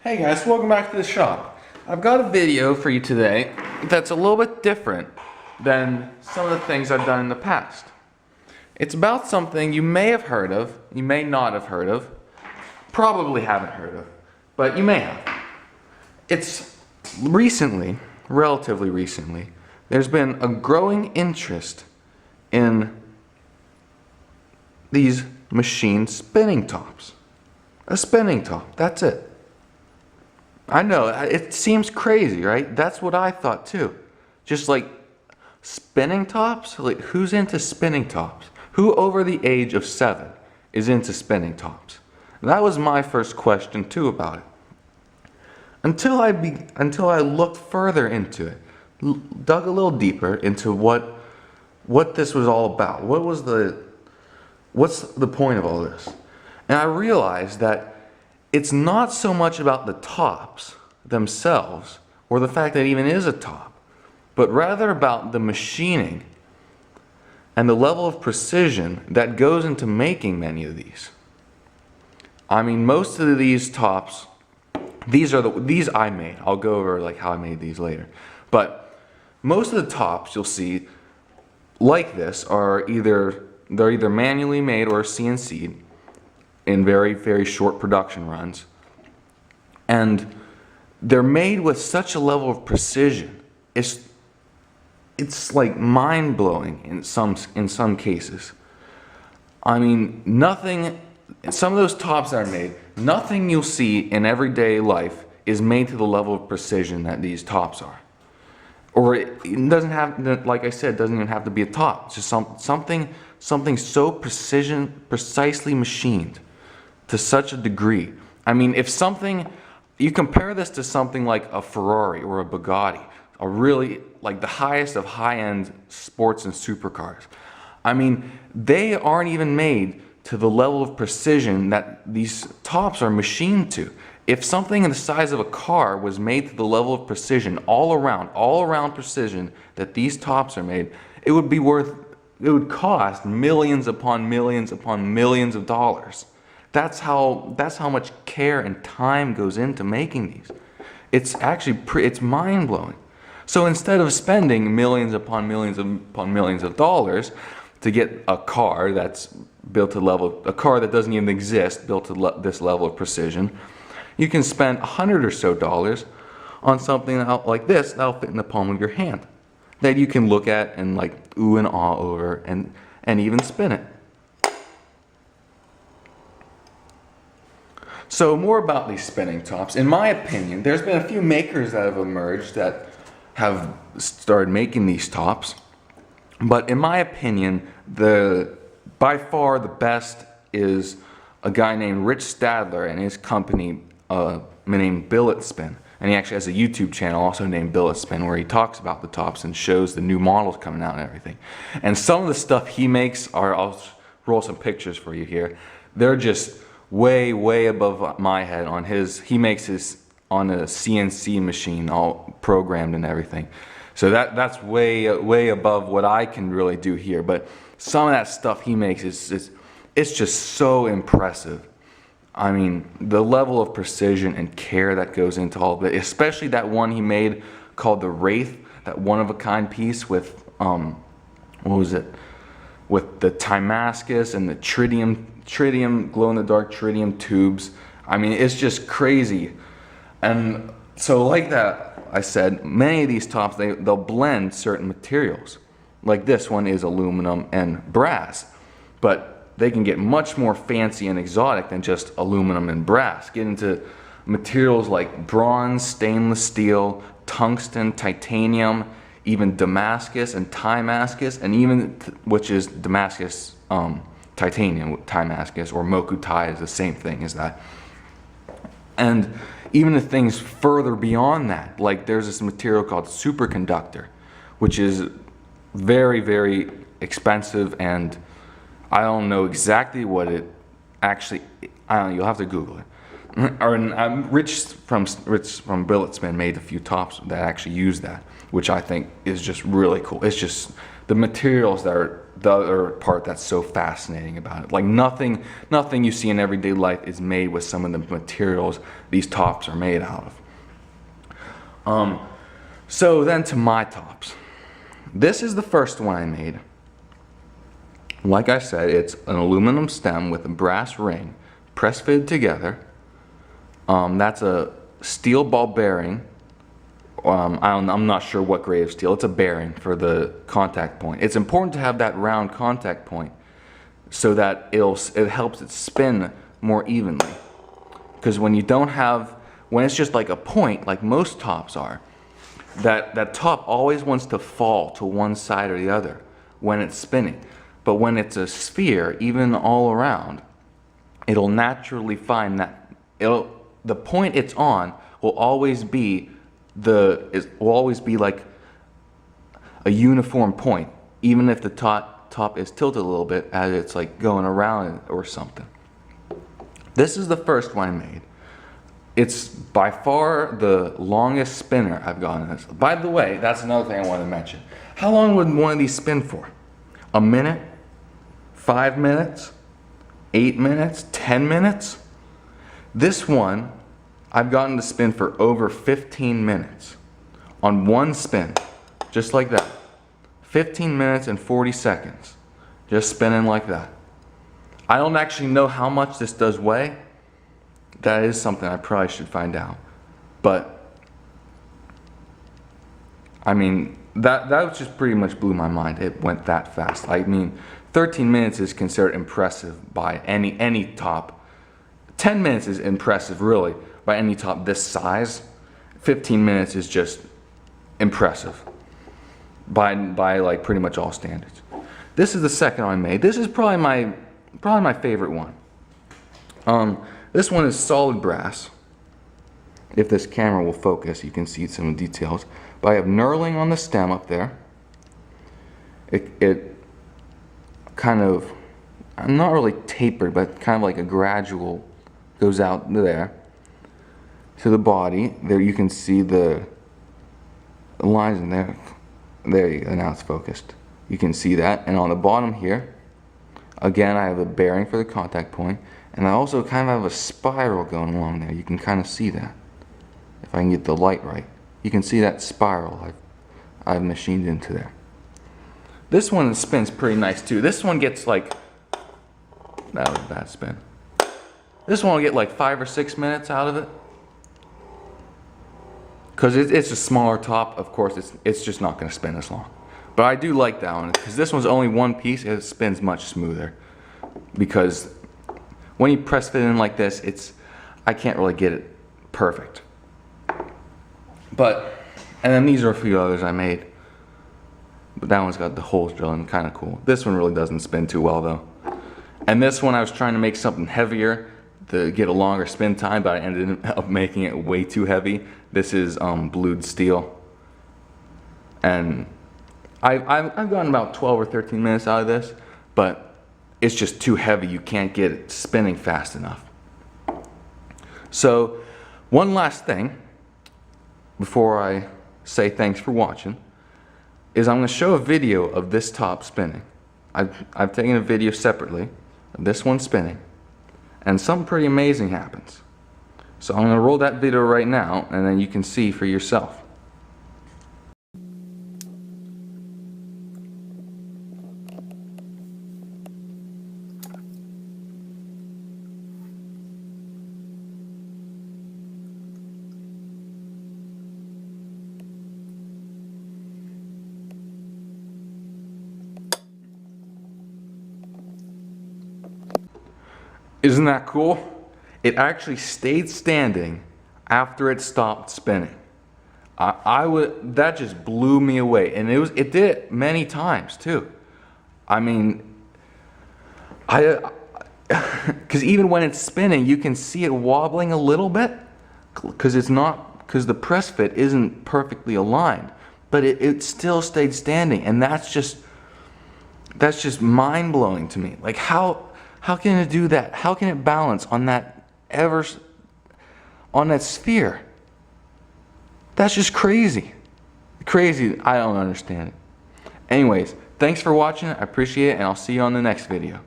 Hey guys, welcome back to the shop. I've got a video for you today that's a little bit different than some of the things I've done in the past. It's about something you may have heard of, you may not have heard of, probably haven't heard of, but you may have. It's recently, relatively recently, there's been a growing interest in these machine spinning tops. A spinning top, that's it. I know, it seems crazy, right? That's what I thought too. Just like spinning tops? Like, who's into spinning tops? Who over the age of 7 is into spinning tops? That was my first question too about it. Until I looked further into it, dug a little deeper into what this was all about. What's the point of all this? And I realized that it's not so much about the tops themselves, or the fact that it even is a top, but rather about the machining and the level of precision that goes into making many of these. I mean, most of these tops, these I made. I'll go over like how I made these later. But most of the tops you'll see like this are either manually made or CNC'd in very, very short production runs. And they're made with such a level of precision. It's like mind-blowing in some cases. I mean, some of those tops that are made, nothing you'll see in everyday life is made to the level of precision that these tops are. Or it doesn't have, like I said, it doesn't even have to be a top. It's just something so precisely machined to such a degree. I mean, you compare this to something like a Ferrari or a Bugatti, a really, like the highest of high-end sports and supercars. I mean, they aren't even made to the level of precision that these tops are machined to. If something the size of a car was made to the level of precision, all around precision that these tops are made, it would cost millions upon millions upon millions of dollars. That's how much care and time goes into making these. It's actually it's mind-blowing. So instead of spending millions upon millions of dollars to get a car that's built to a car that doesn't even exist, built to this level of precision, you can spend $100 or so on something like this that'll fit in the palm of your hand, that you can look at and like ooh and ah over and even spin it. So more about these spinning tops. In my opinion, there's been a few makers that have emerged that have started making these tops. But in my opinion, by far the best is a guy named Rich Stadler and his company named Billet Spin. And he actually has a YouTube channel also named Billet Spin where he talks about the tops and shows the new models coming out and everything. And some of the stuff he makes I'll roll some pictures for you here. They're just way, way above my head on he makes his on a CNC machine all programmed and everything. So that's way, way above what I can really do here. But some of that stuff he makes it's just so impressive. I mean, the level of precision and care that goes into all of it, especially that one he made called the Wraith, that one-of-a-kind piece with, what was it? With the Timascus and the tritium, glow-in-the-dark tritium tubes. I mean, it's just crazy. And so like that, I said, many of these tops, they'll blend certain materials. Like this one is aluminum and brass. But they can get much more fancy and exotic than just aluminum and brass. Get into materials like bronze, stainless steel, tungsten, titanium, even Damascus and Timascus, and even, which is Damascus titanium, Timascus, or Mokutai is the same thing as that. And even the things further beyond that, like there's this material called superconductor, which is very, very expensive, and I don't know exactly what it actually, I don't know, you'll have to Google it. Rich from Billet Spin made a few tops that actually use that, which I think is just really cool. It's just the materials that the other part that's so fascinating about it. Like nothing you see in everyday life is made with some of the materials these tops are made out of. So then to my tops. This is the first one I made. Like I said, it's an aluminum stem with a brass ring, press fitted together. That's a steel ball bearing. I'm not sure what grade of steel. It's a bearing for the contact point. It's important to have that round contact point so that it helps it spin more evenly. Because when it's just like a point, like most tops are, that top always wants to fall to one side or the other when it's spinning. But when it's a sphere, even all around, it'll naturally find that the point it's on will always be like a uniform point, even if the top is tilted a little bit as it's like going around or something. This is the first one I made. It's by far the longest spinner I've gotten this. By the way, that's another thing I wanted to mention. How long would one of these spin for? A minute? 5 minutes? 8 minutes? 10 minutes? This one I've gotten to spin for over 15 minutes on one spin, just like that. 15 minutes and 40 seconds, just spinning like that. I don't actually know how much this does weigh. That is something I probably should find out. But, I mean, that just pretty much blew my mind. It went that fast. I mean, 13 minutes is considered impressive by any top. 10 minutes is impressive, really, by any top this size. 15 minutes is just impressive by like pretty much all standards. This is the second I made. This is probably my favorite one. This one is solid brass. If this camera will focus, you can see some details. But I have knurling on the stem up there. It kind of, not really tapered, but kind of like a gradual goes out there to the body. There you can see the lines in there. There you go, now it's focused. You can see that. And on the bottom here, again, I have a bearing for the contact point. And I also kind of have a spiral going along there. You can kind of see that. If I can get the light right. You can see that spiral I've machined into there. This one spins pretty nice too. This one gets like, that was a bad spin. This one will get like 5 or 6 minutes out of it. Because it's a smaller top, of course, it's just not going to spin as long. But I do like that one, because this one's only one piece, it spins much smoother. Because when you press fit in like this, I can't really get it perfect. But, and then these are a few others I made. But that one's got the holes drilled in, kind of cool. This one really doesn't spin too well though. And this one I was trying to make something heavier to get a longer spin time, but I ended up making it way too heavy. This is blued steel. And I've gotten about 12 or 13 minutes out of this, but it's just too heavy. You can't get it spinning fast enough. So one last thing before I say thanks for watching is I'm going to show a video of this top spinning. I've taken a video separately of this one spinning, and something pretty amazing happens. So I'm going to roll that video right now, and then you can see for yourself. Isn't that cool? It actually stayed standing after it stopped spinning. That just blew me away, and it did it many times too. I mean, because even when it's spinning, you can see it wobbling a little bit, because the press fit isn't perfectly aligned, but it still stayed standing, and that's just mind blowing to me. Like how can it do that? How can it balance on that sphere? That's just crazy. Crazy, I don't understand it. Anyways, thanks for watching. I appreciate it, and I'll see you on the next video.